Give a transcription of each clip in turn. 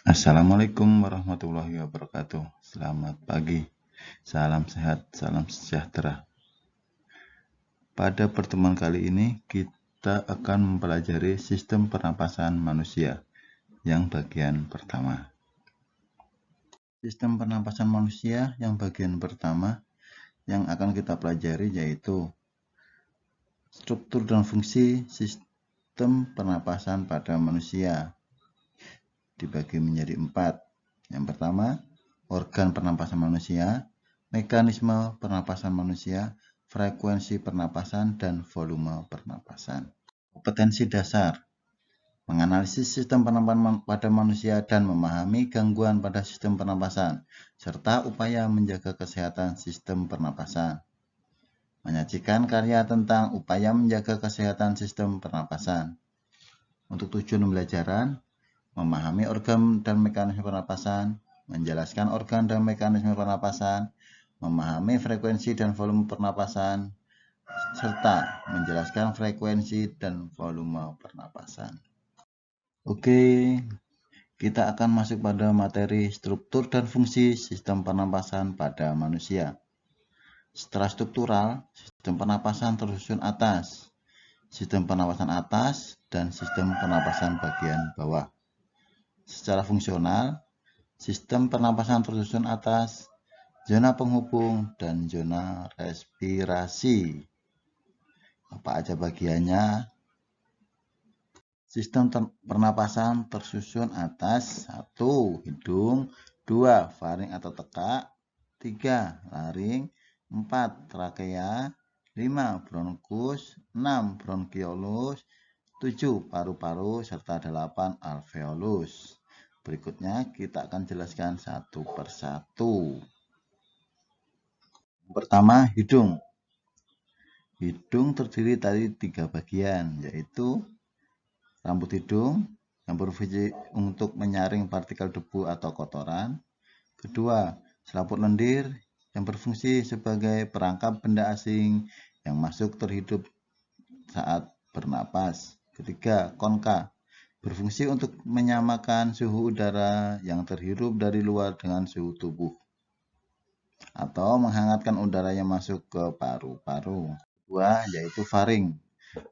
Assalamualaikum warahmatullahi wabarakatuh. Selamat pagi, salam sehat, salam sejahtera. Pada pertemuan kali ini kita akan mempelajari sistem pernapasan manusia yang bagian pertama. Sistem pernapasan manusia yang bagian pertama yang akan kita pelajari yaitu struktur dan fungsi sistem pernapasan pada manusia. Dibagi menjadi 4. Yang pertama, organ pernapasan manusia, mekanisme pernapasan manusia, frekuensi pernapasan, dan volume pernapasan. Kompetensi dasar: menganalisis sistem pernapasan pada manusia dan memahami gangguan pada sistem pernapasan, serta upaya menjaga kesehatan sistem pernapasan. Menyajikan karya tentang upaya menjaga kesehatan sistem pernapasan. Untuk tujuan pembelajaran, memahami organ dan mekanisme pernapasan, menjelaskan organ dan mekanisme pernapasan, memahami frekuensi dan volume pernapasan, serta menjelaskan frekuensi dan volume pernapasan. Oke, kita akan masuk pada materi struktur dan fungsi sistem pernapasan pada manusia. Secara struktural, sistem pernapasan tersusun atas, sistem pernapasan atas, dan sistem pernapasan bagian bawah. Secara fungsional, sistem pernapasan tersusun atas, zona penghubung, dan zona respirasi. Apa aja bagiannya? Sistem pernapasan tersusun atas: 1. Hidung, 2. Faring atau tekak, 3. Laring, 4. Trakea, 5. Bronkus, 6. Bronkiolus, 7. Paru-paru, serta 8. Alveolus. Berikutnya kita akan jelaskan satu persatu. Pertama, hidung. Hidung terdiri dari 3 bagian, yaitu rambut hidung yang berfungsi untuk menyaring partikel debu atau kotoran. Kedua, selaput lendir yang berfungsi sebagai perangkap benda asing yang masuk terhidup saat bernapas. Ketiga, konka berfungsi untuk menyamakan suhu udara yang terhirup dari luar dengan suhu tubuh atau menghangatkan udara yang masuk ke paru-paru. Kedua, yaitu faring,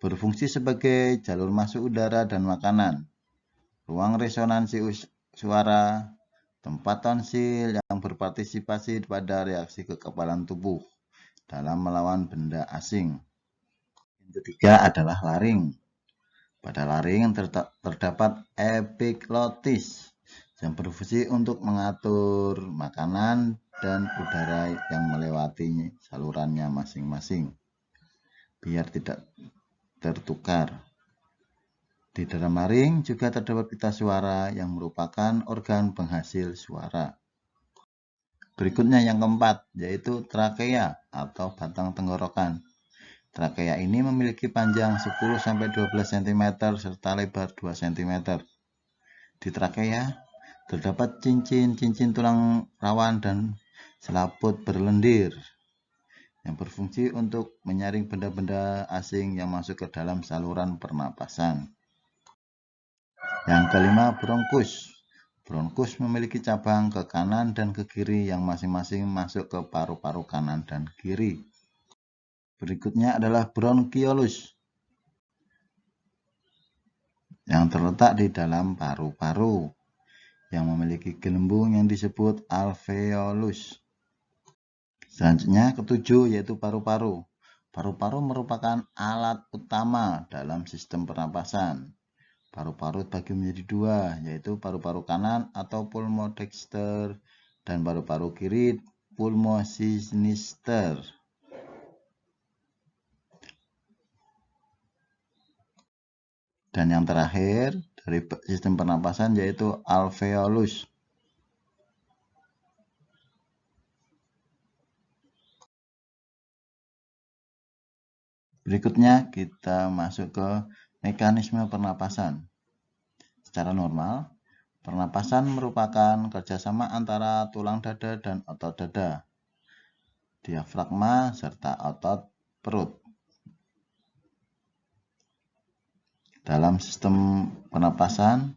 berfungsi sebagai jalur masuk udara dan makanan, ruang resonansi suara, tempat tonsil yang berpartisipasi pada reaksi kekebalan tubuh dalam melawan benda asing. Yang ketiga adalah laring. Pada laring terdapat epiglotis yang berfungsi untuk mengatur makanan dan udara yang melewati salurannya masing-masing biar tidak tertukar. Di dalam laring juga terdapat pita suara yang merupakan organ penghasil suara. Berikutnya yang keempat, yaitu trakea atau batang tenggorokan. Trakea ini memiliki panjang 10-12 cm serta lebar 2 cm. Di trakea terdapat cincin-cincin tulang rawan dan selaput berlendir yang berfungsi untuk menyaring benda-benda asing yang masuk ke dalam saluran pernapasan. Yang kelima, bronkus. Bronkus memiliki cabang ke kanan dan ke kiri yang masing-masing masuk ke paru-paru kanan dan kiri. Berikutnya adalah bronkiolus yang terletak di dalam paru-paru yang memiliki gelembung yang disebut alveolus. Selanjutnya ketujuh, yaitu paru-paru. Paru-paru merupakan alat utama dalam sistem pernapasan. Paru-paru dibagi menjadi 2, yaitu paru-paru kanan atau pulmodexter dan paru-paru kiri pulmosinister. Dan yang terakhir dari sistem pernapasan yaitu alveolus. Berikutnya kita masuk ke mekanisme pernapasan. Secara normal, pernapasan merupakan kerjasama antara tulang dada dan otot dada, diafragma, serta otot perut. Dalam sistem pernapasan,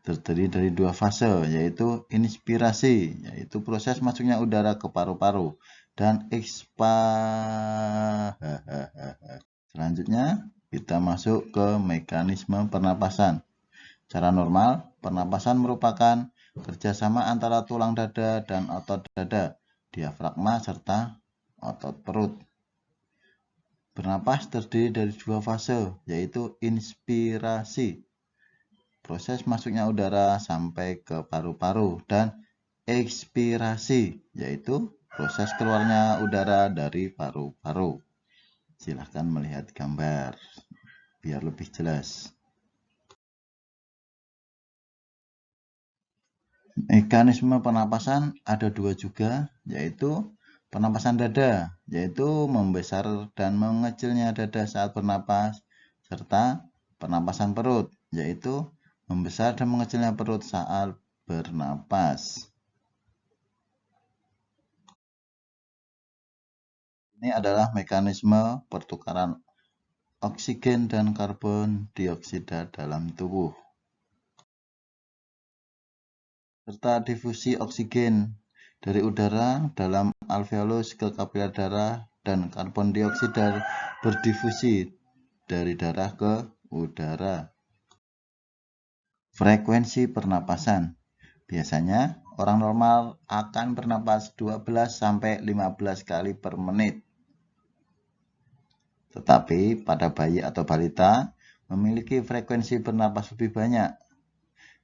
terdiri dari dua fase, yaitu inspirasi, yaitu proses masuknya udara ke paru-paru, dan Selanjutnya, kita masuk ke mekanisme pernapasan. Secara normal, pernapasan merupakan kerjasama antara tulang dada dan otot dada, diafragma, serta otot perut. Bernapas terdiri dari dua fase, yaitu inspirasi, proses masuknya udara sampai ke paru-paru, dan ekspirasi, yaitu proses keluarnya udara dari paru-paru. Silahkan melihat gambar biar lebih jelas. Mekanisme pernapasan ada dua juga, yaitu pernapasan dada, yaitu membesar dan mengecilnya dada saat bernapas, serta pernapasan perut, yaitu membesar dan mengecilnya perut saat bernapas. Ini adalah mekanisme pertukaran oksigen dan karbon dioksida dalam tubuh, serta difusi oksigen dari udara dalam alveolus ke kapiler darah dan karbon dioksida berdifusi dari darah ke udara. Frekuensi pernapasan. Biasanya orang normal akan bernapas 12-15 kali per menit. Tetapi pada bayi atau balita memiliki frekuensi bernapas lebih banyak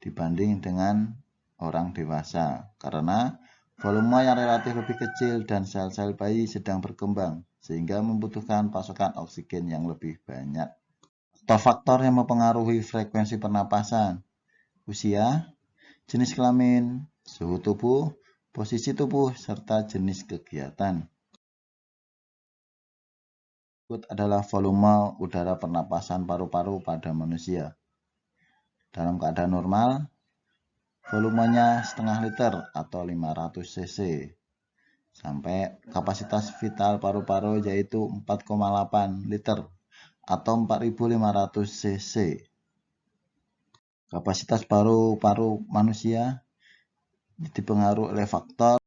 dibanding dengan orang dewasa karena volume yang relatif lebih kecil dan sel-sel bayi sedang berkembang sehingga membutuhkan pasokan oksigen yang lebih banyak. Faktor-faktor yang mempengaruhi frekuensi pernapasan: usia, jenis kelamin, suhu tubuh, posisi tubuh, serta jenis kegiatan. Berikut adalah volume udara pernapasan paru-paru pada manusia. Dalam keadaan normal, volumenya setengah liter atau 500 cc. Sampai kapasitas vital paru-paru yaitu 4,8 liter atau 4.500 cc. Kapasitas paru-paru manusia dipengaruhi oleh faktor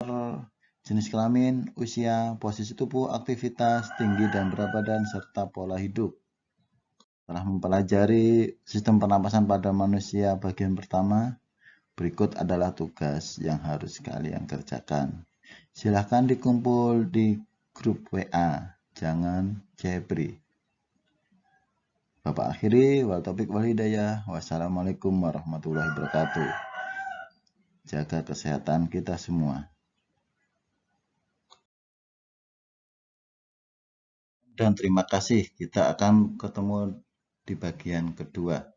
jenis kelamin, usia, posisi tubuh, aktivitas, tinggi dan berat badan, serta pola hidup. Setelah mempelajari sistem pernapasan pada manusia bagian pertama, berikut adalah tugas yang harus kalian kerjakan. Silahkan dikumpul di grup WA, jangan jebri. Bapak akhiri, wal taufiq wal hidayah. Wassalamualaikum warahmatullahi wabarakatuh. Jaga kesehatan kita semua. Dan terima kasih, kita akan ketemu di bagian kedua.